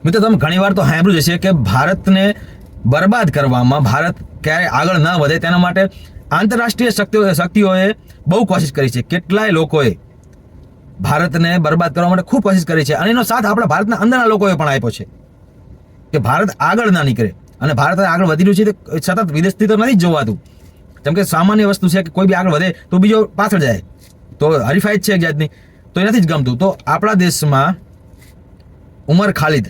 મિત્રો તમે ઘણીવાર તો સાંભળ્યું જ હશે કે ભારતને બરબાદ કરવામાં, ભારત ક્યારે આગળ ન વધે તેના માટે આંતરરાષ્ટ્રીય શક્તિઓએ બહુ કોશિશ કરી છે. કેટલાય લોકોએ ભારતને બરબાદ કરવા માટે ખૂબ કોશિશ કરી છે અને એનો સાથ આપણા ભારતના અંદરના લોકોએ પણ આપ્યો છે કે ભારત આગળ ના નીકળે. અને ભારત આગળ વધી રહ્યું છે તે સતત વિદેશથી તો નથી જ જોવાતું. જેમ કે સામાન્ય વસ્તુ છે કે કોઈ બી આગળ વધે તો બીજો પાછળ જાય, તો હરીફાઈ જ છે એક જાતની, તો એ નથી જ ગમતું. તો આપણા દેશમાં ઉમર ખાલિદ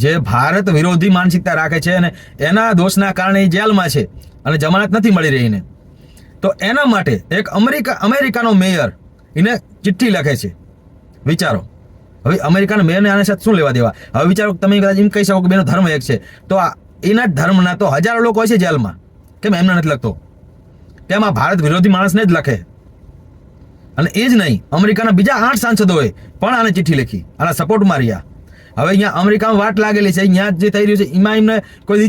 જે ભારત વિરોધી માનસિકતા રાખે છે અને એના દોષના કારણે એ જેલમાં છે અને જમાનત નથી મળી રહી એને, તો એના માટે એક અમેરિકાનો મેયર એને ચિઠ્ઠી લખે છે. વિચારો, હવે અમેરિકાના મેયરને આના સાથે શું લેવા દેવા? હવે વિચારો, તમે કદાચ એમ કહી શકો કે બેનો ધર્મ એક છે, તો એના ધર્મના તો હજારો લોકો હોય છે જેલમાં, કેમ એમને નથી લખતો? કેમ આ ભારત વિરોધી માણસને જ લખે? અને એ જ નહીં, અમેરિકાના બીજા 8 સાંસદોએ પણ આને ચિઠ્ઠી લખી, આના સપોર્ટમાં રહ્યા. હવે અહીંયા અમેરિકામાં વાટ લાગેલી છે, અહીંયા જે થઈ રહ્યું છે એમાં એમને કોઈ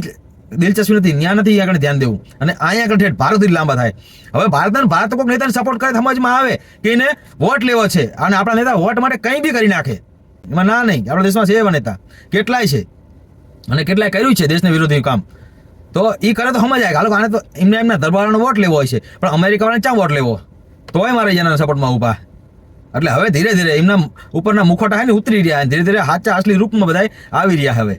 દિલચસ્પી નથી, ત્યાં નથી આગળ ધ્યાન દેવું, અને અહીંયા આગળ ઠેઠ ભારત લાંબા થાય. હવે ભારત કોઈ નેતાને સપોર્ટ કરે સમજમાં આવે કે એને વોટ લેવો છે અને આપણા નેતા વોટ માટે કંઈ બી કરી નાખે, એમાં ના નહીં. આપણા દેશમાં છે એવા નેતા કેટલાય છે અને કેટલાય કર્યું છે દેશને વિરોધી કામ, તો એ કરે તો સમજ આવે. હાલો, આને તો એમના દરબારોનો વોટ લેવો હોય છે, પણ અમેરિકાવાળાને ક્યાં વોટ લેવો? તોય મારે એના સપોર્ટમાં ઊભા. એટલે હવે ધીરે ધીરે એમના ઉપરના મુખોટા છે ને ઉતરી રહ્યા, ધીરે ધીરે સાચા અસલી રૂપમાં બધા આવી રહ્યા હવે.